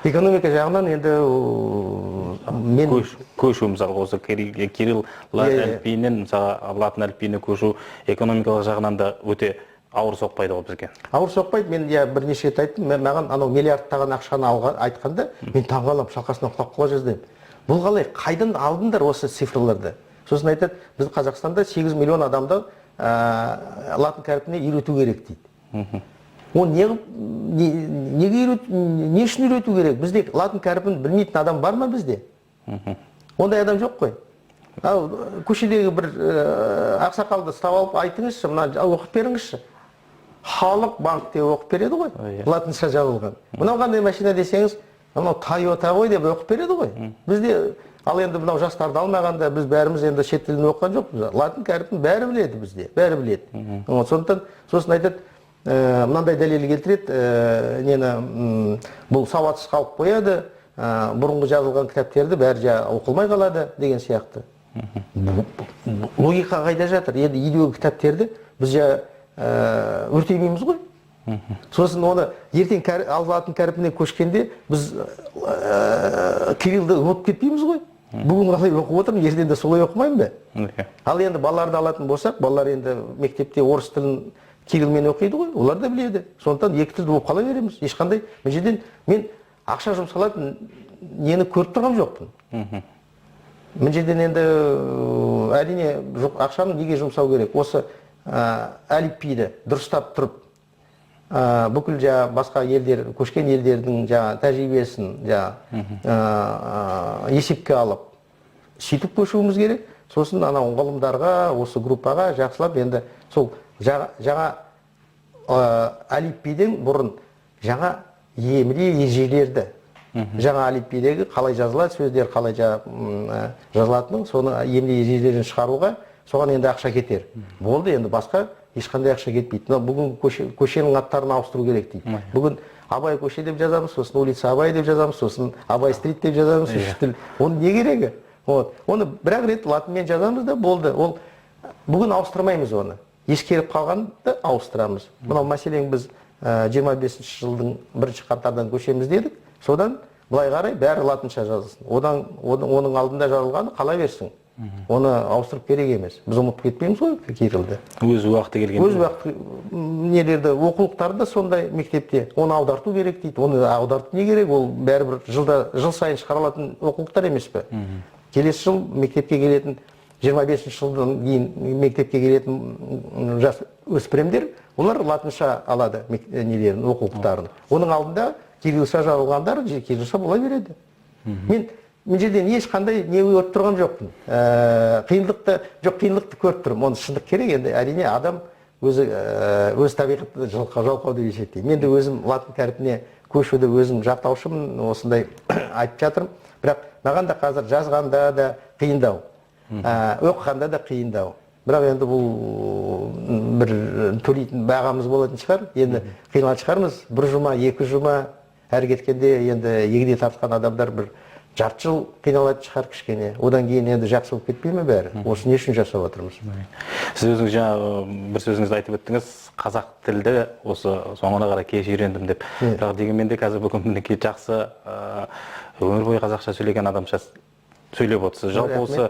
Экономика жағынан енді мен көшу мысалы осы кирилл әліпбиінен мысалы латын әліпбиіне көшу экономикалық жағынан да өте ауыр соқпайды ғой бізге. Ауыр соқпайды. Мен бірнеше рет айттым, маған анау миллиардтаған ақшаны айтқанда мен таңғалып шалқасынан құлап қала жаздаймын. Бұл қалай, қайдан алдыңдар осы цифрларды? Сосын айтады, біз Қазақстанда 8 миллион адамды латын қарпіне үйрету керек дейді. Оны не үшін үйрету керек? Бізде латын қарпін білмейтін адам бар ма бізде? Ондай адам жоқ қой. Көшедегі бір ақсақалды ұстап алып айтыңызшы, мына оқып беріңізші. Халық банкте оқып береді ғой, латынша жазылған. Мынау қандай машина десеңіз, мынау Toyota ғой деп оқып береді ғой. Бізде ал енді мынау жастарды алмағанда біз бәріміз енді шет тілін оқыған жоқпыз. Латын қарпін бәрі біледі бізде, бәрі біледі. Сондықтан сосын айтады, мынандай дәлел келтіреді, нені бұл сауатсыз қалып қояды, бұрынғы жазылған кітаптерді бәрі оқылмай қалады деген сияқты. Логика қайда жатыр? Енді үйдегі кітаптерді біз өртемейміз ғой. Сосын оны ертең латын қарпіне көшкенде біз кириллді ұмытып кетпейміз ғой. Бүгін қалай оқып отырмын, ертең де солай оқымаймын ба? Ал енді балаларды алатын болсақ, балалар енді мектепте орыс тілін кириллмен оқиды ғой, олар да біледі. Сондықтан екі тілді болып қала береміз. Ешқандай мен ақша жұмсалатын нені көріп тұрған жоқпын. Мен жерден енді әрине ақшаны неге жұмсау керек? Осы әліпбиді дұрыстап тұрып, бүкіл басқа елдер, көшкен елдердің тәжірибесін есепке алып, сөйтіп көшуіміз керек. Сосын анау ғалымдарға, осы группаға жақсылап енді сол жаңа әліпбиден бұрын жаңа емле ежелерді, жаңа әліпбидегі қалай жазылады, сөздер қалай жазылатынын, соны емле ежелерін шығаруға соған енді ақша кетер. Болды, енді басқа ешқандай ақша кетпейді. Бүгін көшенің аттарын ауыстыру керек дейді. Бүгін Абай көше деп жазамыз, сосын улица Абай деп жазамыз, сосын Абай стрит деп жазамыз. Оның не керегі? Оны бір-ақ рет латынмен жазамыз да болды. Бүгін ауыстырмаймыз оны. Ескеріп қалғанды ауыстырамыз. Мынау мәселен біз 25-ші жылдың 1-ші қаңтардан көшеміз дедік. Содан былай қарай бәрі латынша жазылсын. Оның алдында жазылғаны қала берсін. Оны ауыстырып керек емес. Біз ұмытып кетпейміз ғой кириллді. Өз уақыты келген. Өз уақыты нелерді, оқулықтарды сондай мектепте. Оны аударту керек дейді. Оны аударту не керек? Ол бәрібір жыл сайын шығарылатын оқулықтар емес пе? Келесі жыл мектепке келетін, 25-ші жылдан кейін мектепке келетін жас өспіремдер, олар латынша алады нелерін, оқулықтарын. Оның алдында кириллша жазылғандар кириллша бола береді. Мен жерден ешқандай не көріп тұрған жоқпын. Қиындықты көріп тұрмын. Оны шындық керек енді. Әрине адам өз табиғатты жалқау деп есептеймін. Мен де өзім латын қарпіне көшуді өзім жақтаушымын, осындай айтып жатырмын. Бірақ маған да қазір жазғанда да қиындау, оқығанда да қиындау. Бірақ енді бұл бір төлейтін бағамыз болатын шығар. Енді қиналатын шығармыз. Бір жұма, екі жұма әр кеткенде енді егде тартқан адамдар бір жарты жыл қиналатын шығар кішкене. Одан кейін енді жақсы болып кетпей ме бәрі? Осы не үшін жасап отырмыз? Сіз өзіңіз бір сөзіңізді айтып өттіңіз, қазақ тілді осы соңына қарай кеш үйрендім деп. Бірақ дегенмен де қазір бүгін мінекей жақсы өмір бойы қазақша сөйлеген адамша сөйлеп отырсыз. Жалпы осы